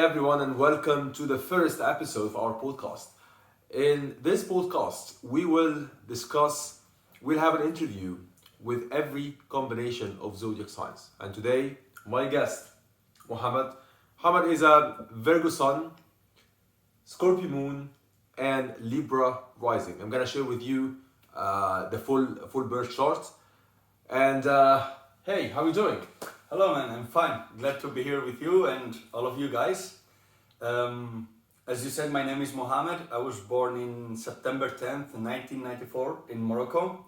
Everyone, and welcome to the first episode of our podcast. In this podcast, we'll have an interview with every combination of zodiac signs. And today, my guest, Mohammed. Mohammed is a Virgo sun, Scorpio moon, and Libra rising. I'm gonna share with you the full birth chart. And hey, how are you doing? Hello, man. I'm fine. Glad to be here with you and all of you guys. As you said, my name is Mohammed. I was born in September 10th, 1994 in Morocco.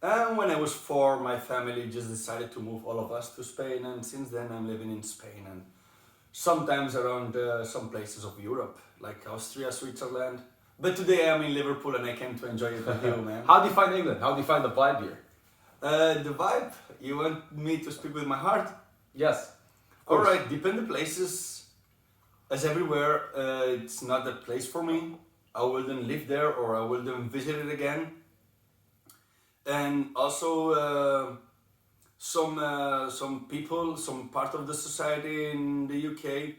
And when I was 4, my family just decided to move all of us to Spain. And since then, I'm living in Spain and sometimes around some places of Europe, like Austria, Switzerland. But today I'm in Liverpool and I came to enjoy it with you, man. How do you find England? How do you find the vibe here? The vibe? You want me to speak with my heart? Yes. Alright, depend the places. As everywhere, it's not that place for me. I wouldn't live there or I wouldn't visit it again. And also some people, some part of the society in the UK,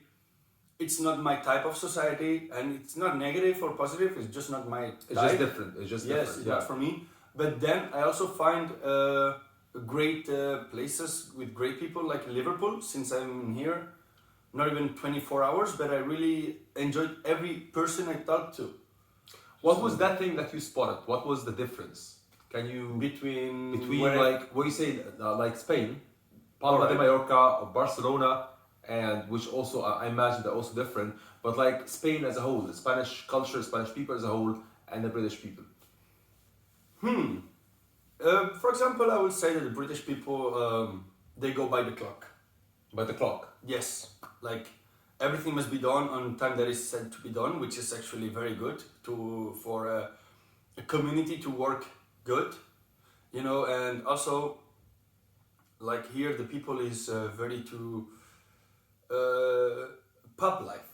it's not my type of society, and it's not negative or positive, it's just not my type. It's just different. It's just Yes, different. it's not for me. But then I also find great places with great people like Liverpool, since I'm here. Not even 24 hours, but I really enjoyed every person I talked to. What was that thing that you spotted? What was the difference? Can you Between between like what do you say like Spain, Palma de Alright. Mallorca, Barcelona, and which also I imagine they're also different. But like Spain as a whole, the Spanish culture, Spanish people as a whole, and the British people. For example, I would say that the British people, they go by the clock. By the clock. Yes, like everything must be done on time that is said to be done, which is actually very good for a community to work good, you know. And also, like here, the people is very to pub life,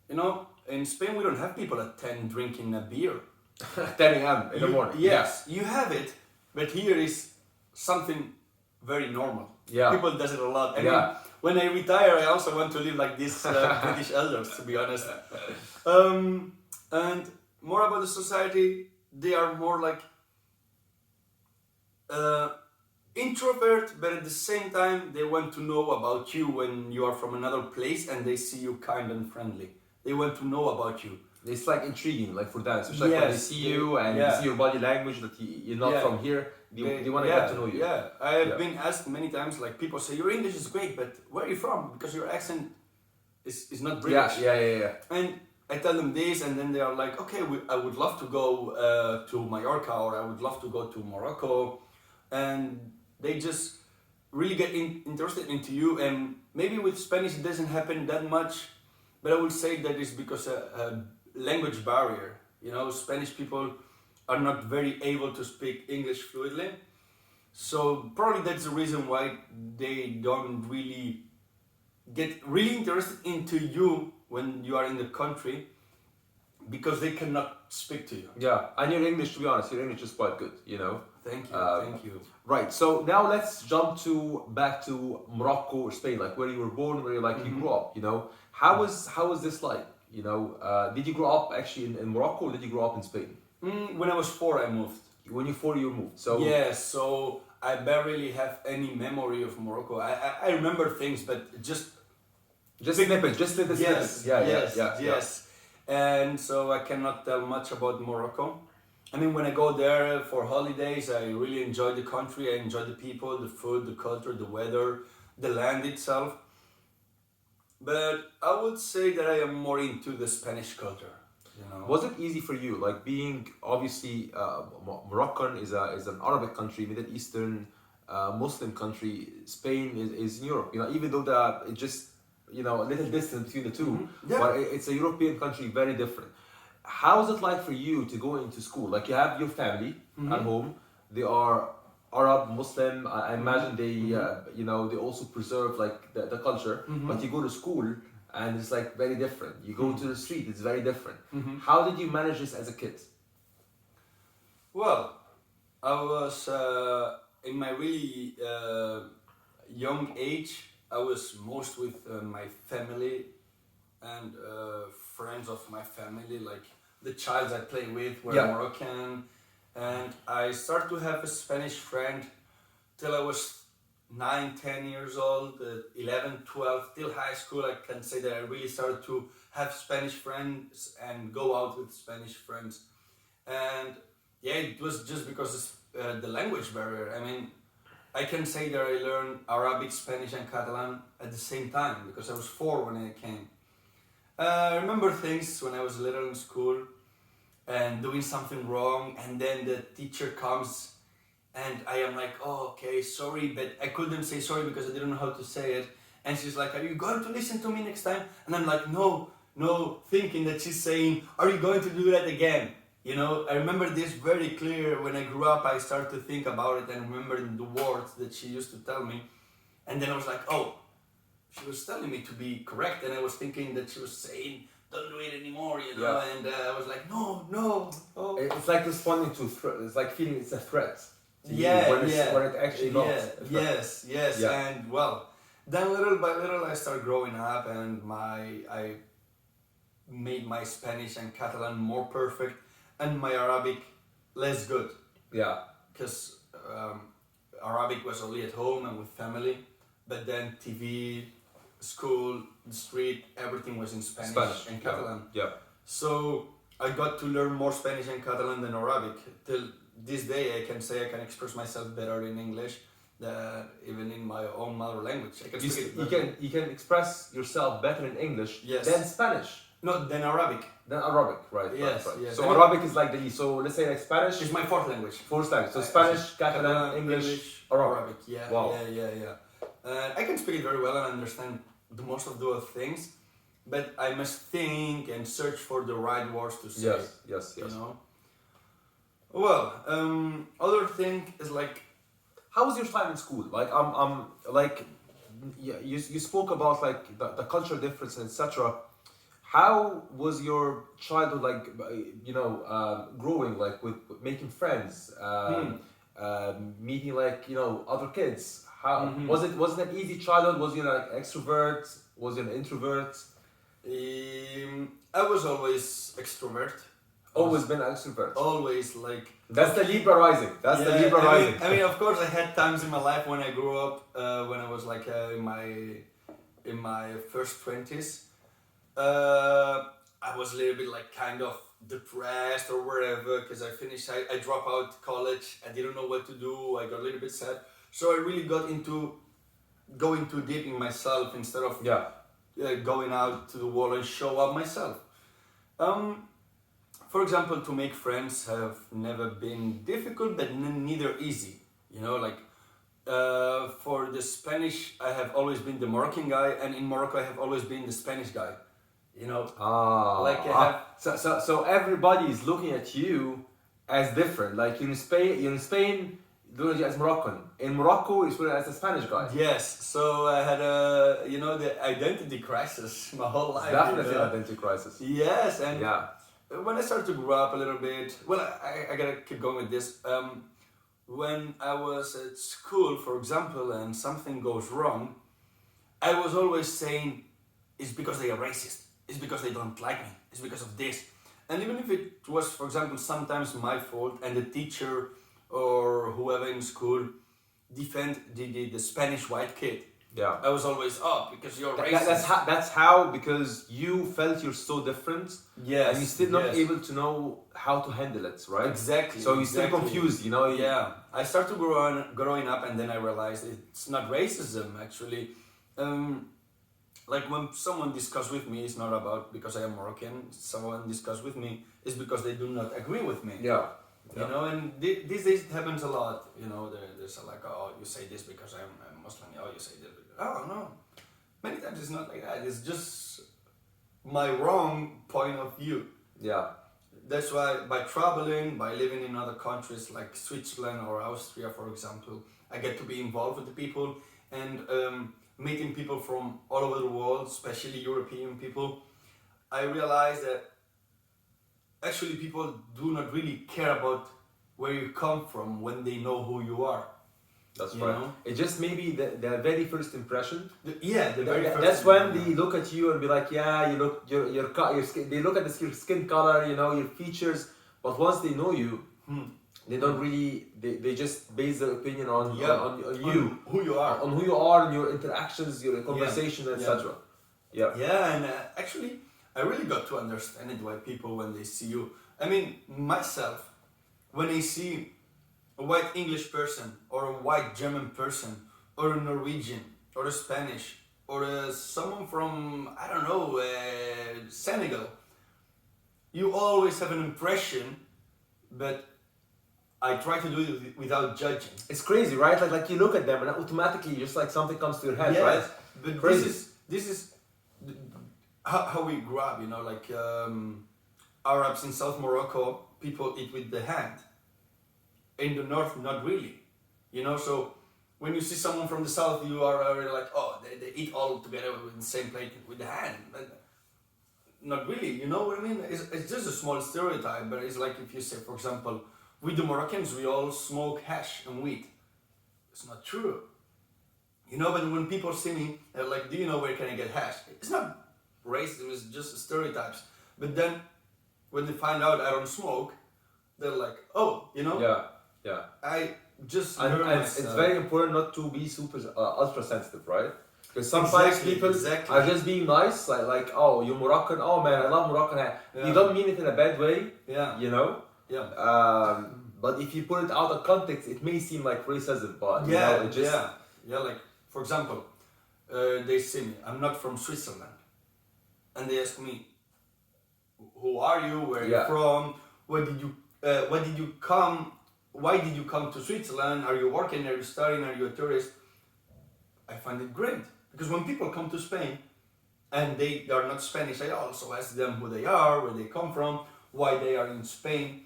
you know. In Spain, we don't have people at 10 drinking a beer. 10 a.m. in the morning. Yes, you have it, but here is something very normal. Yeah. People does it a lot. I Yeah. mean, when I retire, I also want to live like this British elders, to be honest. And more about the society, they are more like introvert, but at the same time, they want to know about you when you are from another place and they see you kind and friendly. They want to know about you. It's like intriguing, like for them, especially when they Yes, see you and yeah. you see your body language that you're not Yeah. from here. They want to get to know you. Yeah, I have Yeah. been asked many times, like people say, your English is great, but where are you from? Because your accent is not British. Yeah. And I tell them this, and then they are like, okay, I would love to go to Mallorca, or I would love to go to Morocco. And they just really get interested into you. And maybe with Spanish it doesn't happen that much, but I would say that it's because a language barrier. You know, Spanish people are not very able to speak English fluently. So probably that's the reason why they don't really get really interested into you when you are in the country, because they cannot speak to you. Yeah, and your English, to be honest, your English is quite good, you know. Thank you, thank you. Right, so now let's jump back to Morocco or Spain, like where you were born, where you grew up, you know. How was this like, you know? Did you grow up actually in Morocco, or did you grow up in Spain? When I was 4, I moved. When you're 4, you moved, so... Yes, so I barely have any memory of Morocco. I remember things, but just snippets, just little yes, snippets. yes. And so I cannot tell much about Morocco. I mean, when I go there for holidays, I really enjoy the country. I enjoy the people, the food, the culture, the weather, the land itself. But I would say that I am more into the Spanish culture. You know? Was it easy for you, like being obviously Moroccan is an Arabic country, Middle Eastern, Muslim country. Spain is in Europe. You know, even though it just, you know, a little distance between the 2, Yeah. but it's a European country, very different. How is it like for you to go into school? Like you have your family at home, they are Arab, Muslim. I imagine they, you know, they also preserve like the culture. But you go to school and it's like very different. You go to the street, it's very different. How did you manage this as a kid? Well, I was in my really young age. I was most with my family and friends of my family, like the child I play with, were Yeah. Moroccan, and I started to have a Spanish friend till I was 9, 10 years old, 11, 12, till high school. I can say that I really started to have Spanish friends and go out with Spanish friends. And yeah, it was just because the language barrier. I mean, I can say that I learned Arabic, Spanish, and Catalan at the same time because I was 4 when I came. I remember things when I was little in school and doing something wrong, and then the teacher comes and I am like, oh, okay, sorry, but I couldn't say sorry because I didn't know how to say it. And she's like, are you going to listen to me next time? And I'm like, no, thinking that she's saying, are you going to do that again? You know, I remember this very clear. When I grew up, I started to think about it and remember the words that she used to tell me. And then I was like, oh, she was telling me to be correct. And I was thinking that she was saying, don't do it anymore, you know. Yeah. And I was like, no. Oh. It's like responding to threat. It's like feeling it's a threat. To you Yeah, when yeah. When it actually not. Yeah, a threat. yes. Yeah. And well, then little by little I started growing up, and I made my Spanish and Catalan more perfect, and my Arabic less good. Yeah. Because Arabic was only at home and with family, but then TV, school, the street, everything was in Spanish and Catalan. Yeah. So I got to learn more Spanish and Catalan than Arabic. Till this day, I can say I can express myself better in English than even in my own mother language. I can speak it better. You can express yourself better in English Yes. than Spanish. No, than Arabic. Than Arabic, right? Yes, right. yes. So I mean- Arabic is like so let's say like Spanish It's my fourth language. fourth language. So Spanish, Catalan, English, Arabic. Yeah, Wow. yeah. I can speak it very well and understand the most of those things, but I must think and search for the right words to say. Yes. You know. Well, other thing is like, How was your time in school? Like like yeah, you spoke about like the cultural difference and etc. How was your childhood like growing like with making friends, meeting like other kids? How was it an easy childhood? Was you like extrovert? Was you an introvert? I was always extrovert. Always been an extrovert. Always like. That's the Libra rising. That's the Yeah, Libra rising. I mean, of course, I had times in my life when I grew up, when I was like in my first 20s. I was a little bit like kind of depressed or whatever because I dropped out college. I didn't know what to do. I got a little bit sad. So I really got into going too deep in myself instead of going out to the world and show up myself. For example, to make friends have never been difficult, but neither easy. You know, like for the Spanish, I have always been the Moroccan guy, and in Morocco, I have always been the Spanish guy. You know, like I have. So everybody is looking at you as different. Like in Spain, looking at you as Moroccan. In Morocco, it's looking as a Spanish guy. Yes, so I had the identity crisis my whole life. Definitely an identity crisis. Yes, and Yeah. when I started to grow up a little bit, well, I gotta keep going with this. When I was at school, for example, and something goes wrong, I was always saying, it's because they are racist. It's because they don't like me. It's because of this. And even if it was, for example, sometimes my fault, and the teacher or whoever in school defend the Spanish white kid, Yeah. I was always, because you're racist. That's how, because you felt you're so different. Yes, And you're still not yes. able to know how to handle it, right? Exactly. So you're still confused, Yeah, I started growing up, and then I realized it's not racism actually. Like when someone discusses with me, it's not about because I am Moroccan. Someone discusses with me is because they do not agree with me. Yeah. You know, and these days it happens a lot. You know, there's like, oh, you say this because I'm Muslim. Oh, you say this because... Oh, no. Many times it's not like that. It's just my wrong point of view. Yeah. That's why by traveling, by living in other countries like Switzerland or Austria, for example, I get to be involved with the people and meeting people from all over the world, especially European people. I realize that actually people do not really care about where you come from when they know who you are. That's You right. know? It's just maybe the very first impression. The very first. That's when they look at you and be like, yeah, you look your skin. They look at your skin color, you know, your features. But once they know you, they don't really. They just base their opinion on you, who you are, on who you are, and your interactions, your conversation, Yeah. etc. Yeah. Yeah, and actually, I really got to understand it why people when they see you. I mean, myself, when I see a white English person or a white German person or a Norwegian or a Spanish or someone from I don't know Senegal, you always have an impression, but I try to do it without judging. It's crazy, right? Like you look at them and automatically just like something comes to your head, Yes, right? but Crazy. this is how we grew up, you know, like Arabs in South Morocco, people eat with the hand. In the north, not really, you know. So when you see someone from the south, you are already like, oh, they eat all together in the same plate with the hand. But not really, you know what I mean? It's just a small stereotype, but it's like if you say, for example, with the Moroccans, we all smoke hash and weed. It's not true. You know, but when people see me, they're like, do you know where can I get hash? It's not racist, it's just stereotypes. But then, when they find out I don't smoke, they're like, oh, you know? Yeah. I just And learned it's myself. very important not to be super ultra sensitive, right? Because sometimes people are just being nice, like oh, you're Moroccan, oh man, I love Moroccan hair. Yeah. You don't mean it in a bad way, Yeah. you know? Yeah. But if you put it out of context, it may seem like racism, but you Yeah, know, it just... yeah, like, for example, they see me, I'm not from Switzerland. And they ask me, who are you, where are you from, why did you come to Switzerland, are you working, are you studying, are you a tourist? I find it great, because when people come to Spain, and they are not Spanish, I also ask them who they are, where they come from, why they are in Spain.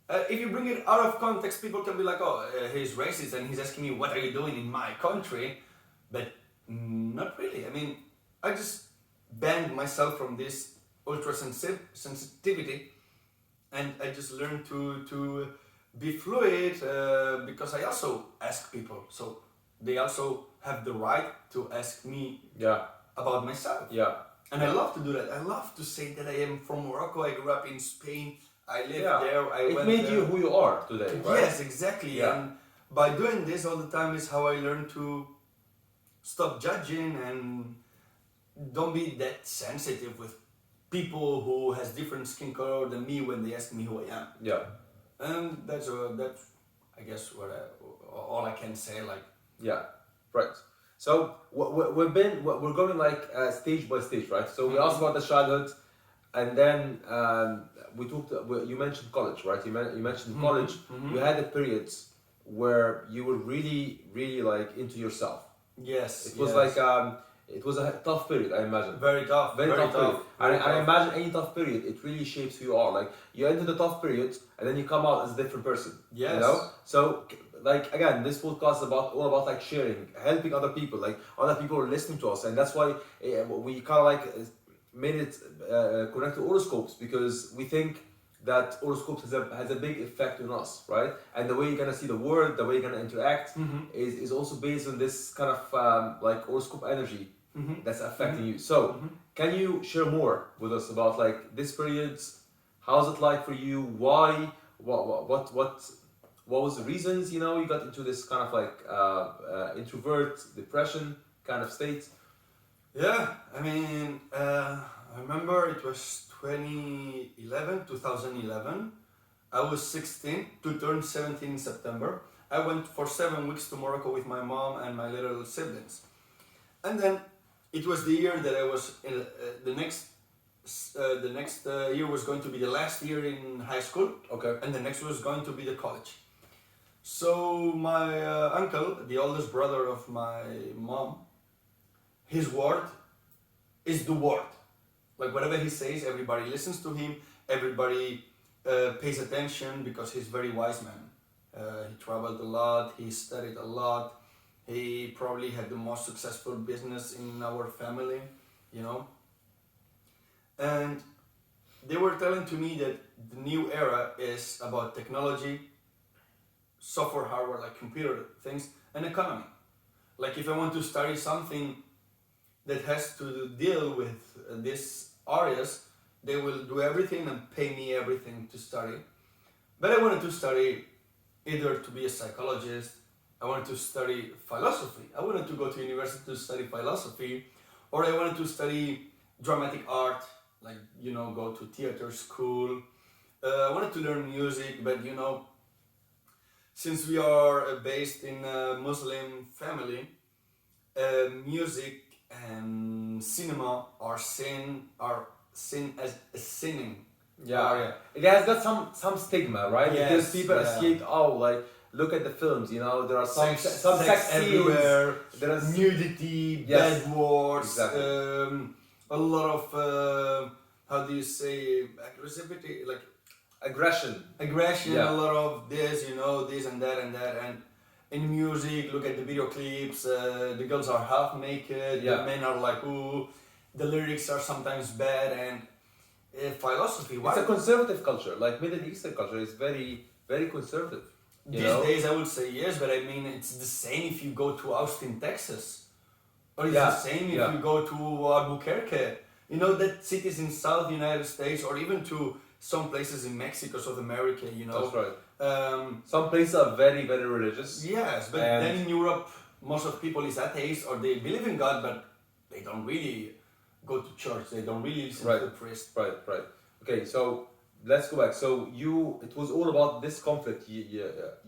If you bring it out of context, people can be like, oh, he's racist and he's asking me, what are you doing in my country? But not really. I mean, I just banned myself from this ultra sensitivity, and I just learned to be fluid because I also ask people. So they also have the right to ask me about myself. Yeah. And I love to do that. I love to say that I am from Morocco, I grew up in Spain, I lived there, It made you who you are today, right? Yes, exactly. Yeah. And by doing this all the time is how I learned to stop judging and don't be that sensitive with people who has different skin color than me when they ask me who I am. Yeah. And that's I guess all I can say. Like, yeah, right. So we're going like stage by stage, right? So we asked about the childhood, and then we talked. You mentioned college, right? You mentioned college. You had a period where you were really like into yourself. Yes. It was like it was a tough period, I imagine. Very tough. Very tough period. Very And I imagine any tough period, it really shapes who you are. Like you enter the tough period, and then you come out as a different person. Yes. You know. So like again, this podcast is all about like sharing, helping other people. Like other people are listening to us, and that's why we kind of like made it connect to horoscopes, because we think that horoscopes has a big effect on us, right? And the way you're gonna see the world, the way you're gonna interact, is also based on this kind of like horoscope energy that's affecting you. So, can you share more with us about like this period? How's it like for you? Why? What was the reasons? You know, you got into this kind of like introvert, depression kind of state. Yeah, I mean, I remember it was 2011. I was 16 to turn 17 in September. I went for 7 weeks to Morocco with my mom and my little siblings. And then it was the year that I was in, the next year was going to be the last year in high school. Okay. And the next was going to be the college. So my uncle, the oldest brother of my mom, his word is the word. Like whatever he says, everybody listens to him. Everybody pays attention because he's a very wise man. He traveled a lot. He studied a lot. He probably had the most successful business in our family, you know. And they were telling to me that the new era is about technology, software, hardware, like computer things, and economy. Like if I want to study something that has to deal with these areas, they will do everything and pay me everything to study. But I wanted to study either to be a psychologist, I wanted to study philosophy. I wanted to go to university to study philosophy, or I wanted to study dramatic art, like, you know, go to theater school. I wanted to learn music, but you know, since we are based in a Muslim family, music and cinema are seen as a sinning. Yeah, it has got some stigma, right? Yes, Because people yeah. associate, oh, like look at the films, you know, there are some Sex sex scenes, everywhere, there is nudity, Yes, bad words, exactly. a lot of how do you say, aggressivity, like aggression. aggression, Yeah. a lot of this, you know, this and that and that. And in music, look at the video clips, the girls are half naked, Yeah. the men are like, ooh, the lyrics are sometimes bad. And philosophy, It's why? a conservative culture, like Middle Eastern culture is very, very conservative. You These know? days I would say yes, but I mean it's the same if you go to Austin, Texas, or it's Yeah, the same if yeah. you go to Albuquerque. You know, that cities in South United States, or even to some places in Mexico, South America. You know. That's right. Um, Some places are very, very religious. yes, but And- then in Europe, most of people is atheist or they believe in God, but they don't really go to church. They don't really listen Right. to the priest. Right, right. Okay, so let's go back. So it was all about this conflict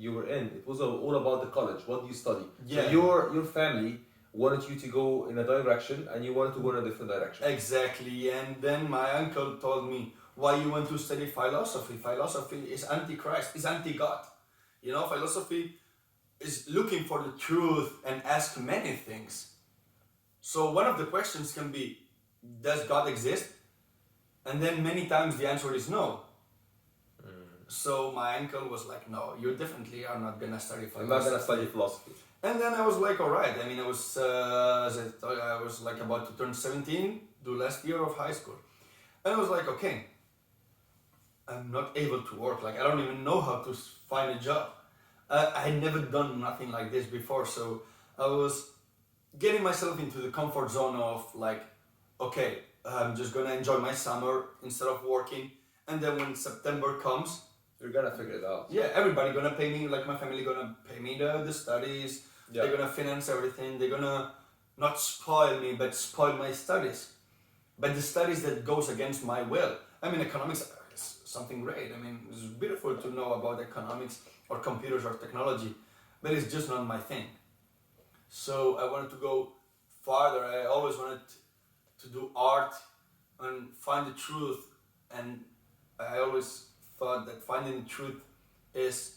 you were in. It was all about the college. What do you study? Yeah. So your family wanted you to go in a direction, and you wanted to go in a different direction. Exactly, and then my uncle told me, why you want to study philosophy? Philosophy is anti-Christ, is anti-God. You know, philosophy is looking for the truth and ask many things. So one of the questions can be, does God exist? And then many times the answer is no. So my uncle was like, no, you definitely are not gonna study I'm not philosophy. gonna study philosophy. And then I was like, all right. I mean, I was, as I told you, I was like about to turn 17, the last year of high school. And I was like, okay, I'm not able to work. Like, I don't even know how to find a job. I had never done nothing like this before. So I was getting myself into the comfort zone of like, okay, I'm just gonna enjoy my summer instead of working. And then when September comes, You're gonna figure it out. yeah, everybody gonna pay me, like my family gonna pay me the studies. Yeah. They're gonna finance everything. They're gonna not spoil me, but spoil my studies. But the studies that goes against my will. I mean, economics is something great. I mean, it's beautiful to know about economics or computers or technology, but it's just not my thing. So I wanted to go farther. I always wanted to do art and find the truth. And I always thought that finding the truth is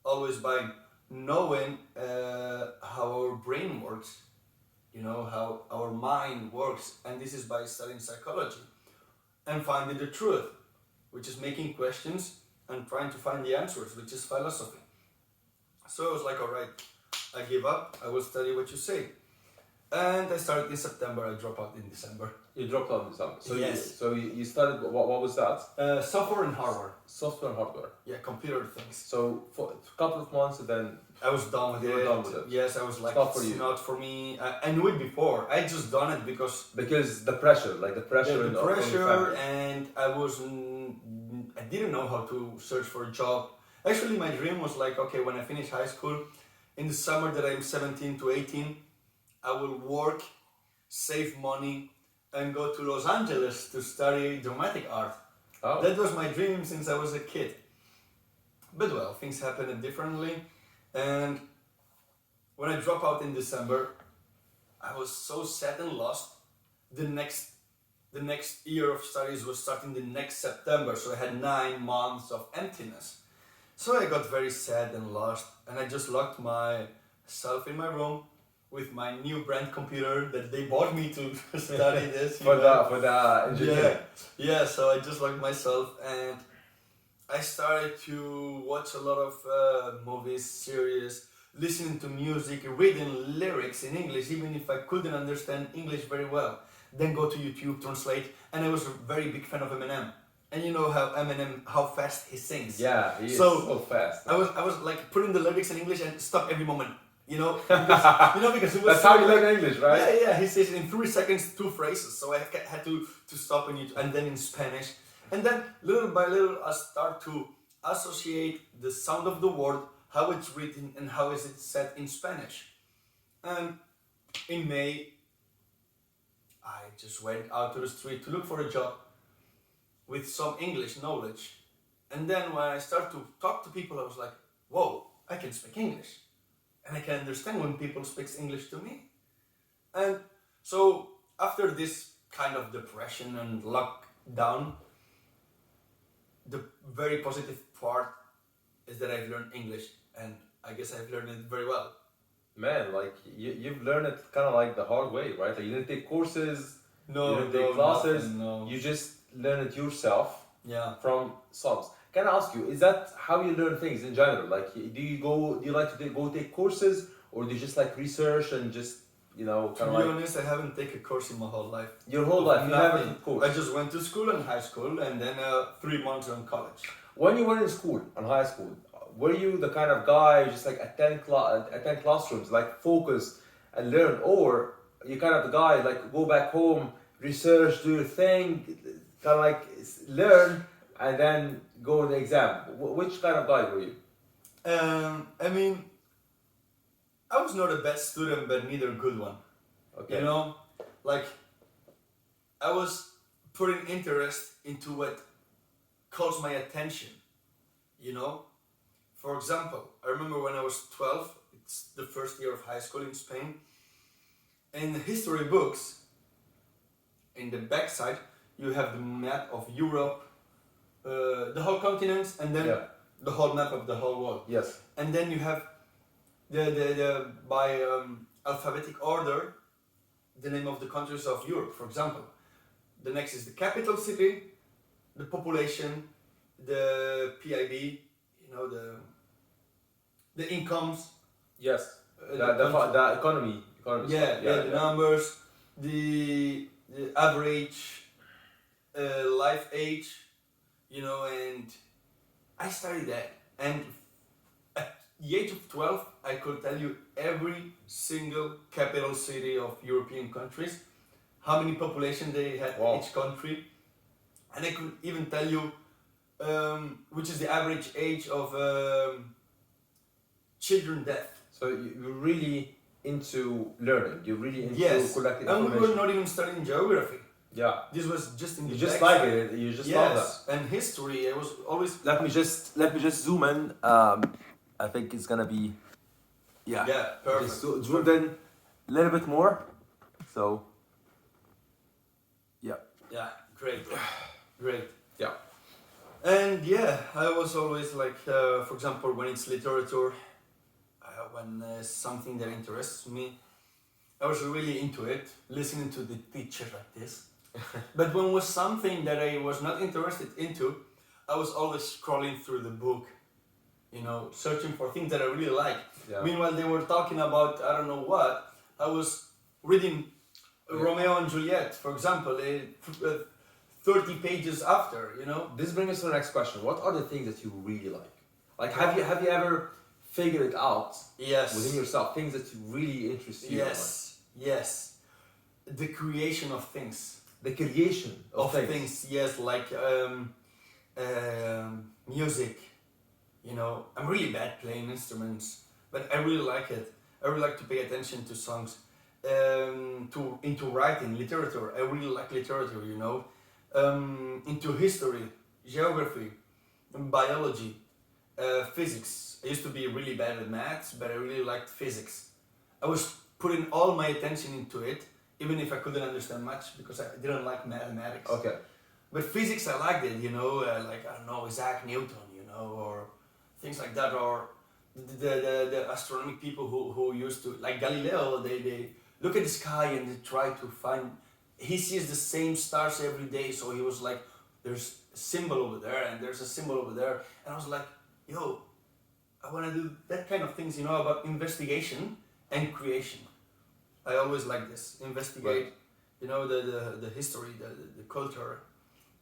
always by knowing how our brain works, you know, how our mind works, and this is by studying psychology and finding the truth, which is making questions and trying to find the answers, which is philosophy. So I was like, all right, I give up, I will study what you say. And I started in September, I dropped out in December. You dropped out in summer. So Yes. you started. What was that? Software and hardware, Software and hardware. yeah, computer things. So for a couple of months, and then I was done with You it. were done with it. Yes, I was like, Not for it's you. not for me. I knew it before. I just done it because because the pressure, like the pressure, the in- on your pressure, family. and I didn't know how to search for a job. Actually, my dream was like, okay, when I finish high school, in the summer that I'm 17 to 18, I will work, save money, and go to Los Angeles to study dramatic art. Oh. That was my dream since I was a kid. But well, things happened differently, and when I dropped out in December, I was so sad and lost. The next year of studies was starting the next September, so I had 9 months of emptiness. So I got very sad and lost, and I just locked myself in my room with my new brand computer that they bought me to study this. for the engineering. Yeah, so I just locked myself and I started to watch a lot of movies, series, listening to music, reading lyrics in English, even if I couldn't understand English very well. Then go to YouTube, translate, and I was a very big fan of Eminem. And you know how fast he sings. Yeah, he is So, so fast. I was like putting the lyrics in English and stop every moment. because it was That's how you learn English, right? Yeah. He says in 3 seconds 2 phrases, so I had to stop and then in Spanish, and then little by little I start to associate the sound of the word, how it's written, and how is it said in Spanish. And in May, I just went out to the street to look for a job with some English knowledge, and then when I start to talk to people, I was like, whoa, I can speak English. And I can understand when people speak English to me. And so after this kind of depression and lockdown, the very positive part is that I've learned English, and I guess I've learned it very well. Man, like you've learned it kind of like the hard way, right? Like you didn't take courses, No, you didn't take classes, nothing, no. you just learn it yourself Yeah. from songs. Can I ask you, is that how you learn things in general? Like, do you like to go take courses, or do you just like research and just, kind To of be like honest, I haven't taken a course in my whole life. your whole life? You never Nothing. took course. I just went to school and high school, and then 3 months in college. When you were in school, in high school, were you the kind of guy who just like attend classrooms, like focus and learn, or you kind of the guy like go back home, research, do your thing, kind of like learn and then go to the exam? Which kind of guy were you? I mean, I was not a bad student, but neither a good one. Okay. Like I was putting interest into what calls my attention. For example, I remember when I was 12, it's the first year of high school in Spain. In the history books, in the backside, you have the map of Europe, the whole continent, and then the whole map of the whole world. Yes. And then you have the by alphabetic order, the name of the countries of Europe, for example. The next is the capital city, the population, the PIB, the incomes. Yes. The The economy. Yeah, the numbers, the average life age, and I studied that. And at the age of 12, I could tell you every single capital city of European countries, how many population they had each country, and I could even tell you which is the average age of children death. So you're really into learning. You're really into collecting information. And we were not even studying geography. Yeah. This was just in the You just backside. like it. You just love that. And history. I was always. Let me just zoom in. I think it's gonna be. Yeah. Yeah. Perfect. Just zoom in a little bit more. So. Yeah. Yeah. Great. Great. Yeah. And I was always like, for example, when it's literature, when something that interests me, I was really into it, listening to the teacher like this. But when it was something that I was not interested into, I was always scrolling through the book, searching for things that I really like. Yeah. Meanwhile, they were talking about I don't know what. I was reading Romeo and Juliet, for example, 30 pages after. This brings us to the next question. What are the things that you really like? Like, have you ever figured it out within yourself? Things that really interest you. Yes. The creation of things. The creation of things. Yes, like music. I'm really bad playing instruments, but I really like it. I really like to pay attention to songs. Into writing, literature. I really like literature. Into history, geography, biology, physics. I used to be really bad at maths, but I really liked physics. I was putting all my attention into it, even if I couldn't understand much because I didn't like mathematics. Okay. But physics, I liked it, like, I don't know, Isaac Newton, or things like that, or the astronomic people who used to, like Galileo, they look at the sky and they try to find, he sees the same stars every day, so he was like, there's a symbol over there, and there's a symbol over there, and I was like, I want to do that kind of things, about investigation and creation. I always like this, investigate, the history, the culture.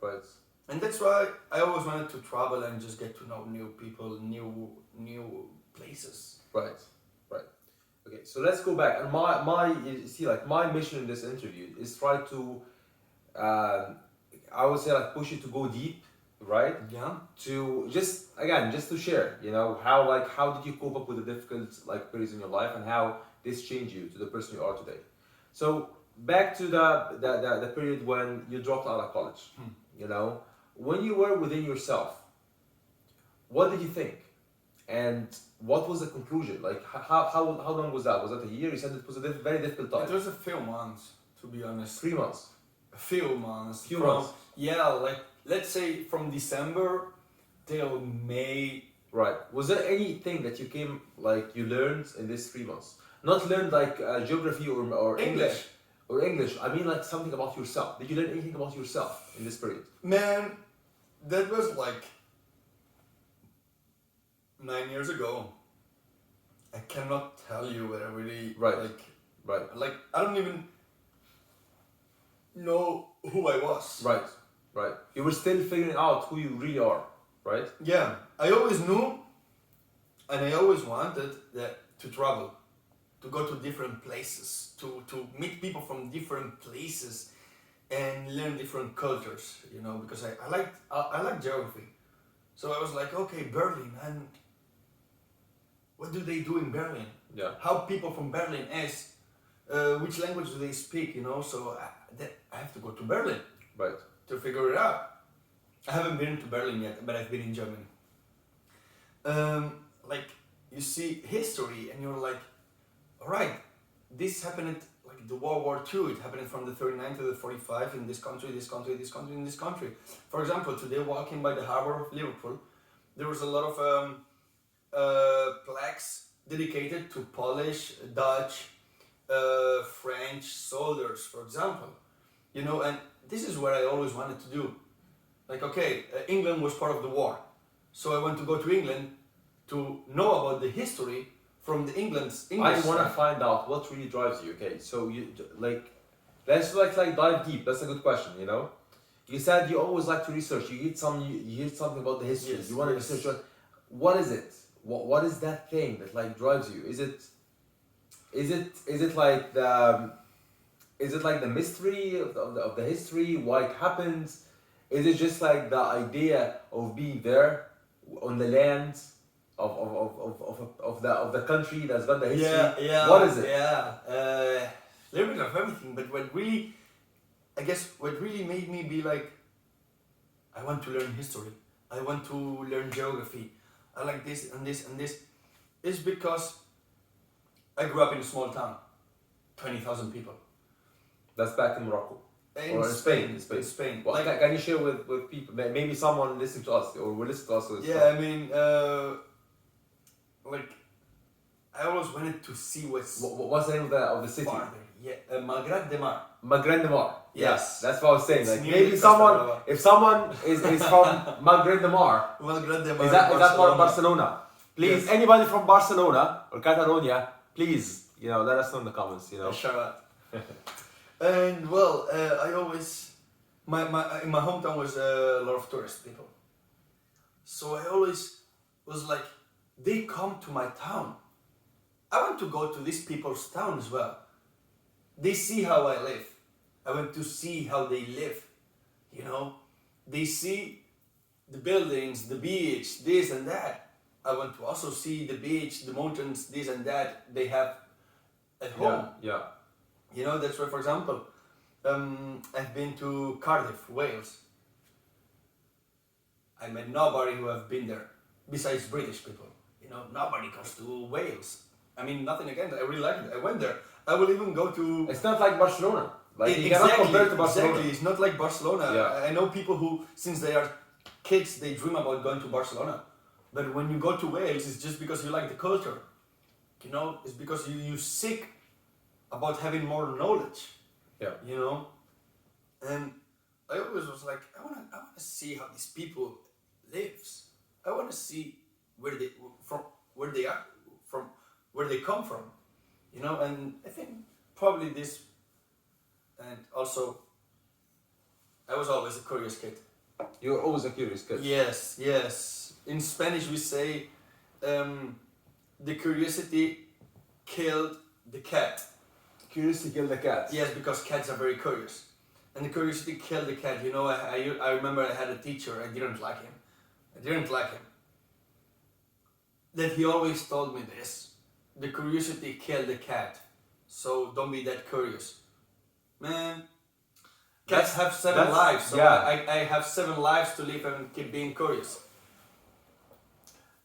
Right. And that's why I always wanted to travel and just get to know new people, new places. Right. Okay, so let's go back. And my you see, like my mission in this interview is try to, I would say, like push you to go deep, right? Yeah. To just again, just to share, you know, how did you cope up with the difficult like periods in your life and how this changed you to the person you are today. So back to the period when you dropped out of college, you know, when you were within yourself, what did you think? And what was the conclusion? Like, how long was that? Was that a year? You said it was a very difficult time. It was a few months, to be honest. 3 months. A few months. Few months. Yeah, like let's say from December till May. Right. Was there anything that you came like you learned in these 3 months? Not learned like geography or English. Or English. I mean like something about yourself. Did you learn anything about yourself in this period? Man, that was like 9 years ago. I cannot tell you what I really Right. like. Like I don't even know who I was. Right. Right. You were still figuring out who you really are, right? Yeah, I always knew, and I always wanted to travel, to go to different places, to meet people from different places, and learn different cultures. You know, because I like geography, so I was like, okay, Berlin, and what do they do in Berlin? Yeah. How people from Berlin is, which language do they speak? You know, so I have to go to Berlin. Right. To figure it out. I haven't been to Berlin yet, but I've been in Germany. Like you see history, and you're like, all right, this happened like the World War II. It happened from the 39 to the 45 in this country, this country, this country, in this country. For example, today walking by the harbor of Liverpool, there was a lot of plaques dedicated to Polish, Dutch, French soldiers, for example. You know, and this is what I always wanted to do. Like, okay, England was part of the war. So I want to go to England to know about the history from the English I want to side. find out what really drives you. Okay, so you like, let's like dive deep. That's a good question. You know, you said you always like to research. You hear something about the history. Yes, You want to yes. research. What is it? What is that thing that like drives you? Is it like the mystery of the history? Why it happens? Is it just like the idea of being there on the land of the country that's got the history? Yeah. What is it? Yeah. A little bit of everything, but what really made me be like, I want to learn history. I want to learn geography. I like this and this and this. Is because I grew up in a small town, 20,000 people. That's back in Morocco. Or in Spain. In Spain. Well, Like, can you share with people? Maybe someone listening to us or will listen to us. yeah, I mean, like, I always wanted to see what's What's the name of the city? farther. Yeah, Malgrat de Mar. Maghreb de Mar. Yes. That's what I was saying. It's Like near maybe Costa someone, Brava. if someone is from Maghreb de Mar, Malgrat de Mar. is that part of Barcelona? Please, Yes. anybody from Barcelona or Catalonia, please, let us know in the comments. Shout out. And well, I always in my hometown was a lot of tourist people. So I always was like, they come to my town. I want to go to these people's town as well. They see how I live. I want to see how they live. They see the buildings, the beach, this and that. I want to also see the beach, the mountains, this and that they have at home. Yeah. That's why, for example, I've been to Cardiff, Wales. I met nobody who have been there, besides British people. Nobody goes to Wales. I mean, nothing against it. I really like it. I went there. I will even go to... It's not like Barcelona. Like you cannot compare it to Barcelona. Exactly, it's not like Barcelona. Yeah. I know people who, since they are kids, they dream about going to Barcelona. But when you go to Wales, it's just because you like the culture. It's because you seek about having more knowledge. Yeah. And I always was like, I wanna see how these people lives. I wanna see where they come from. And I think probably this. And also, I was always a curious kid. You're always a curious kid. Yes. In Spanish we say, the curiosity killed the cat. Curiosity killed the cat. Yes, because cats are very curious. And the curiosity killed the cat. You know, I remember I had a teacher, I didn't like him. That he always told me this. The curiosity killed the cat. So don't be that curious. Man, cats have 7 lives, so yeah. I have 7 lives to live and keep being curious.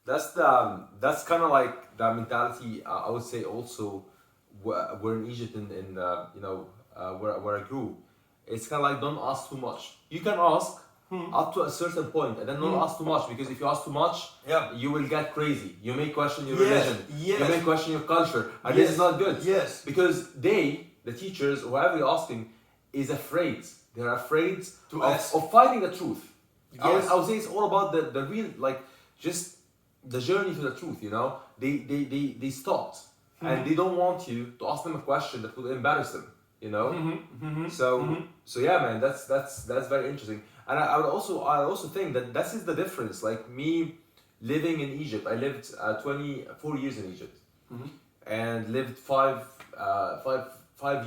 That's kind of like the mentality. I would say also we're in Egypt in where I grew. It's kind of like don't ask too much. You can ask up to a certain point, and then don't ask too much, because if you ask too much, you will get crazy. You may question your religion. You may question your culture, and this is not good. Yes. Because the teachers, whoever you're asking, is afraid. They're afraid of finding the truth. Yes. I would say it's all about the real, like, just the journey to the truth. You know, they stopped, and they don't want you to ask them a question that would embarrass them. You know, so yeah, man, that's very interesting. And I would also think that this is the difference. Like me living in Egypt, I lived 24 years in Egypt, and lived five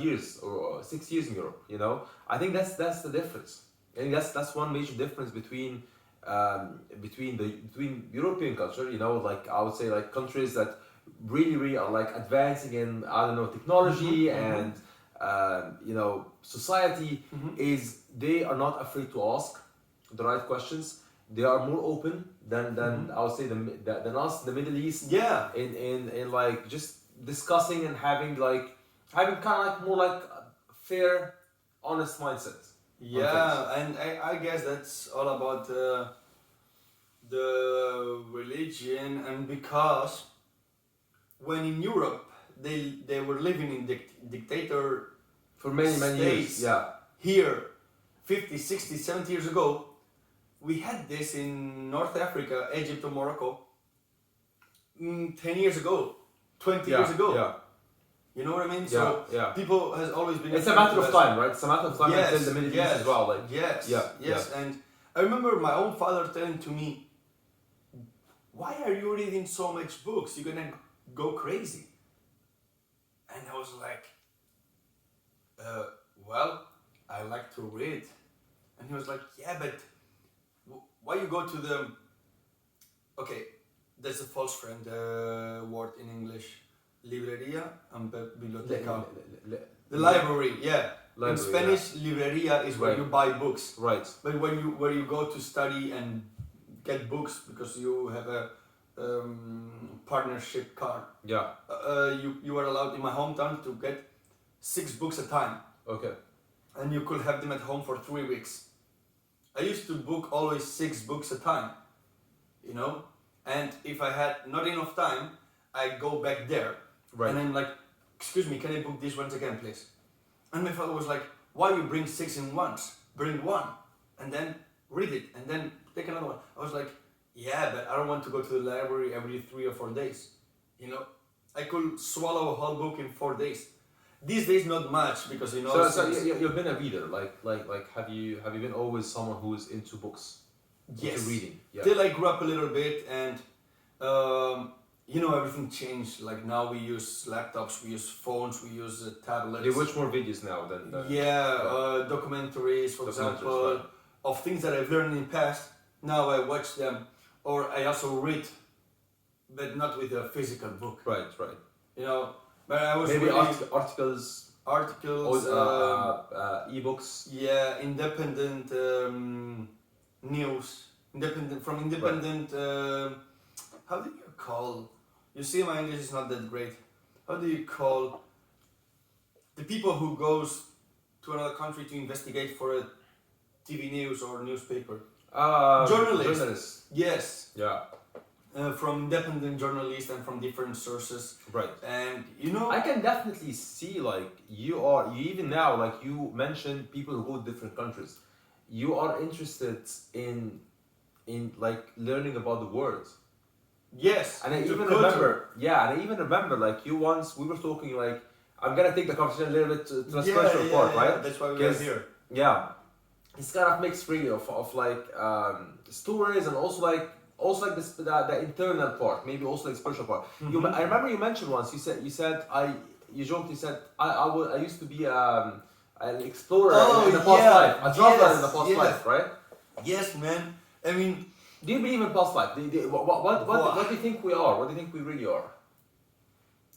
years or 6 years in Europe. You know, I think that's the difference. I think that's one major difference between European culture. You know, like I would say, like countries that really are like advancing in, I don't know, technology and society, is they are not afraid to ask the right questions. They are more open than I would say than us, the Middle East. Yeah. In like just discussing and having kind of like more like a fair, honest mindset. Yeah, and I guess that's all about the religion, and because when in Europe they were living in dictator For many states, years, yeah. Here, 50, 60, 70 years ago, we had this in North Africa, Egypt or Morocco, 10 years ago, 20 years ago. Yeah. You know what I mean? Yeah, So yeah. people has always been... It's a matter of time, right? It's a matter of time Yes, until the Middle East as well. Like, yes. And I remember my own father telling to me, why are you reading so much books? You're gonna go crazy. And I was like, well, I like to read. And he was like, yeah, but why you go to the... Okay, there's a false friend word in English. Librería and biblioteca. The library, yeah. Library, in Spanish, librería is where you buy books. Right. But where you go to study and get books because you have a partnership card. Yeah. You are allowed in my hometown to get 6 books a time. Okay. And you could have them at home for 3 weeks. I used to book always 6 books a time, you know? And if I had not enough time, I go back there. Right. And I'm like, excuse me, can I book these ones again, please? And my father was like, why you bring 6 in once? Bring 1 and then read it and then take another one. I was like, yeah, but I don't want to go to the library every 3 or 4 days. You know, I could swallow a whole book in 4 days. These days, not much because, you know. So you've been a reader, like have you been always someone who is into books? Yes. Into reading. Yeah. Till I grew up a little bit, and you know, everything changed. Like now we use laptops, we use phones, we use tablets. You watch more videos now than documentaries, for example, right. of things that I've learned in the past. Now I watch them, or I also read, but not with a physical book. Right. You know, but I was maybe reading articles, ebooks. Yeah, independent news, independent. How do you call? You see, my English is not that great. How do you call the people who goes to another country to investigate for a TV news or newspaper? Journalists. Yes. Yeah. From independent journalists and from different sources. Right. And you know, I can definitely see like you even now, like you mentioned people who go to different countries. You are interested in like learning about the world. Yes. And I even remember like you once we were talking like I'm gonna take the conversation a little bit to a special part, right? That's why we are here. Yeah. It's kind of mixed really of like stories and also like also like this the internal part, maybe also like spiritual part. I remember you mentioned once. You joked. You said I used to be an explorer in the past life, a traveler in the past life, right? Yes, man. I mean, do you believe in past life? What do you think we are? What do you think we really are?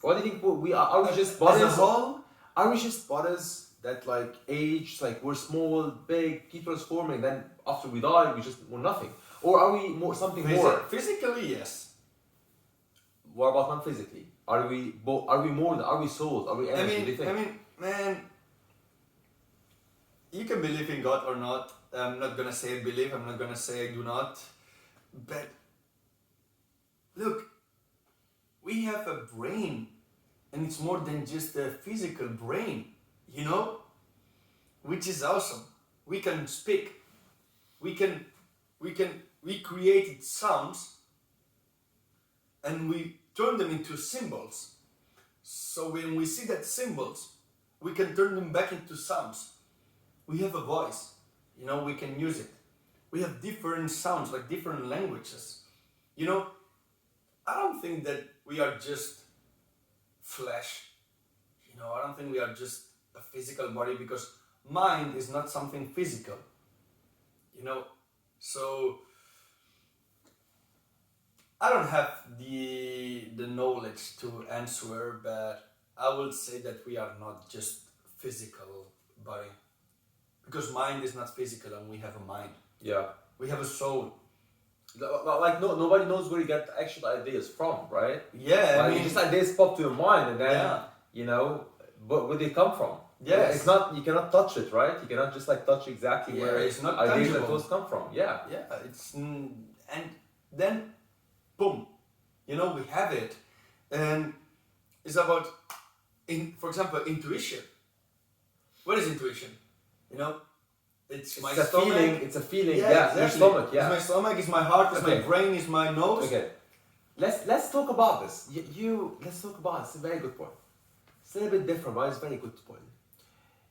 What do you think we are? Are we just bodies? As a whole? Are we just bodies that like age, like we're small, big, keep transforming, then after we die, we're nothing? Or are we something more? Physically, yes. What about non-physically? Are we more? Are we souls? Are we energy? Do you think? I mean, man, you can believe in God or not. I'm not gonna say I believe. I'm not gonna say I do not. But look, we have a brain, and it's more than just a physical brain, you know, which is awesome. We can speak. We created sounds, and we turn them into symbols. So when we see that symbols, we can turn them back into sounds. We have a voice, you know, we can use it. We have different sounds, like different languages. You know, I don't think that we are just flesh. You know, I don't think we are just a physical body, because mind is not something physical. You know, so I don't have the knowledge to answer, but I would say that we are not just physical body, because mind is not physical, and we have a mind. Yeah. We have a soul. Like nobody knows where you get actual ideas from, right? Yeah, like, I mean, just ideas pop to your mind, and then you know, but where they come from. Yes. It's not, you cannot touch it, right? You cannot just like touch exactly where it's not ideas tangible. like those come from. Yeah. Yeah, it's and then boom, you know, we have it, and it's about for example, intuition. What is intuition? You know, it's my stomach. Feeling. It's a feeling. Yeah, Yeah, exactly. your stomach. Yeah. It's my stomach. It's my heart. It's my brain. It's my nose. Okay. Let's talk about this. Let's talk about it. It's a very good point. It's a little bit different, but it's a very good point.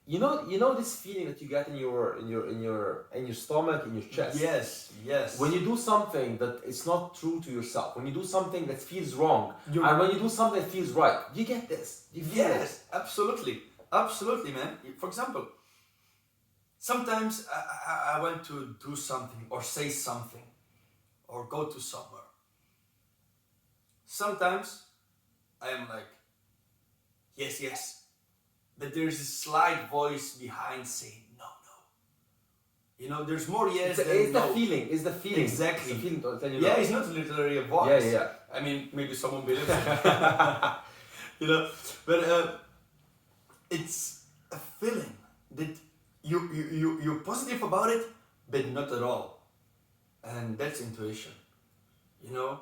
You know this feeling that you get in your stomach, in your chest. Yes, yes. When you do something that is not true to yourself, when you do something that feels wrong, and when you do something that feels right, you get this. You feel it. Absolutely, absolutely, man. For example, sometimes I want to do something or say something or go to somewhere. Sometimes I am like, yes. But there's a slight voice behind saying no. You know, there's more yes than no. It's the feeling. It's the feeling. Exactly. It's the feeling. Yeah, it's not literally a voice. Yeah. I mean, maybe someone believes it. You know, but it's a feeling that you're positive about it, but not at all. And that's intuition. You know?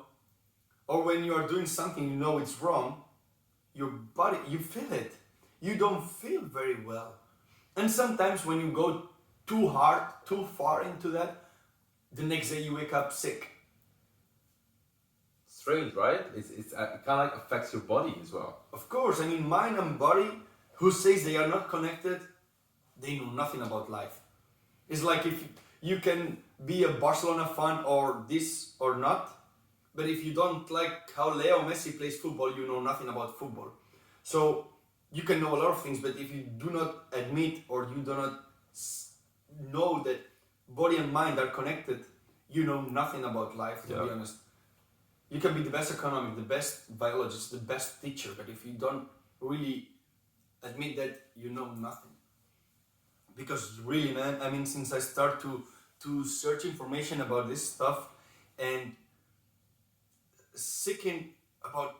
Or when you are doing something you know it's wrong, your body, you feel it. You don't feel very well. And sometimes when you go too hard, too far into that, the next day you wake up sick. Strange, right? It kind of like affects your body as well. Of course, I mean, mind and body, who says they are not connected, they know nothing about life. It's like if you can be a Barcelona fan or this or not, but if you don't like how Leo Messi plays football, you know nothing about football. So you can know a lot of things, but if you do not admit or you do not know that body and mind are connected, you know nothing about life, to be honest. You can be the best economic, the best biologist, the best teacher, but if you don't really admit that, you know nothing. Because really, man, I mean, since I start to search information about this stuff and seeking about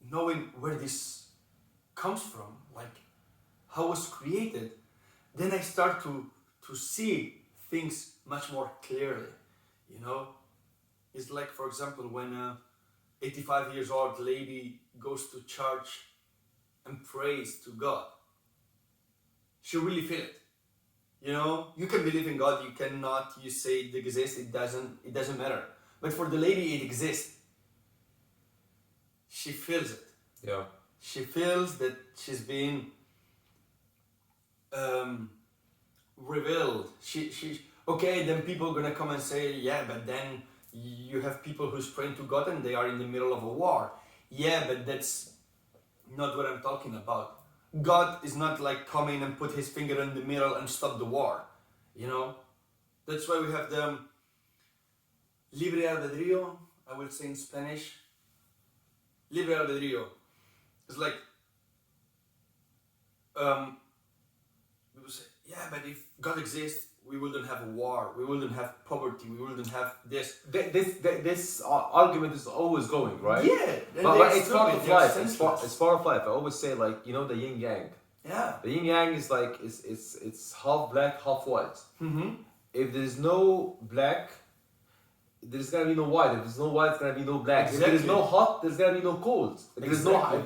knowing where this comes from, like how it was created, then I start to see things much more clearly, you know? It's like, for example, when a 85 years old lady goes to church and prays to God, she really feel it. You know, you can believe in God, you cannot, you say it exists, it doesn't matter. But for the lady, it exists. She feels it. Yeah. She feels that she's being revealed. She okay, then people are gonna come and say, yeah, but then you have people who's praying to God and they are in the middle of a war. Yeah, but that's not what I'm talking about. God is not like coming and put his finger in the middle and stop the war. You know? That's why we have the libre albedrío, I will say in Spanish. Libre albedrío. It's like, people say, yeah, but if God exists, we wouldn't have a war, we wouldn't have poverty, we wouldn't have this. This argument is always going, right? Yeah, but it's part of life. It's part of life. I always say, like, you know, the yin yang. Yeah. The yin yang is like it's half black, half white. Mm-hmm. If there's no black, there's gonna be no white. If there's no white, there's gonna be no black. Exactly. If there's no hot, there's gonna be no cold. If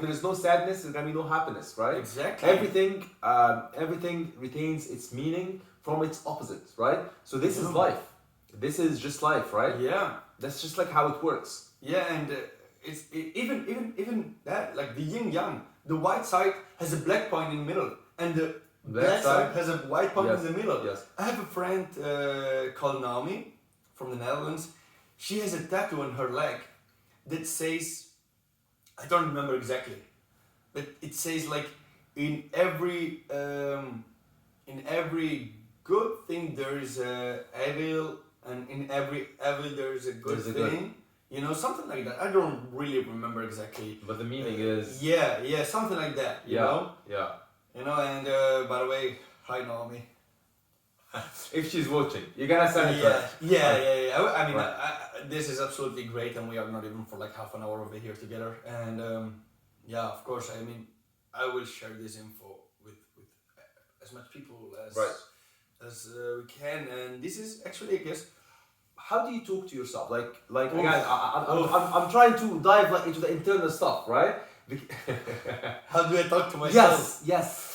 there's no sadness, there's gonna be no happiness, right? Exactly. Everything retains its meaning from its opposite, right? So this is life. This is just life, right? Yeah. That's just like how it works. Yeah, and even that, like the yin yang, the white side has a black point in the middle, and the black side has a white point in the middle. Yes. I have a friend called Naomi from the Netherlands. She has a tattoo on her leg that says, I don't remember exactly, but it says like in every good thing there is a evil, and in every evil there is a good thing. You know, something like that. I don't really remember exactly. But the meaning is... Yeah, something like that, you know? Yeah. You know, and by the way, hi Naomi. If she's watching, you're gonna send it to her. Yeah. I mean, this is absolutely great, and we are not even for like half an hour over here together. And yeah, of course, I mean, I will share this info with as much people as we can. And this is actually, I guess, how do you talk to yourself? Like again, I'm trying to dive like into the internal stuff, right? How do I talk to myself? Yes.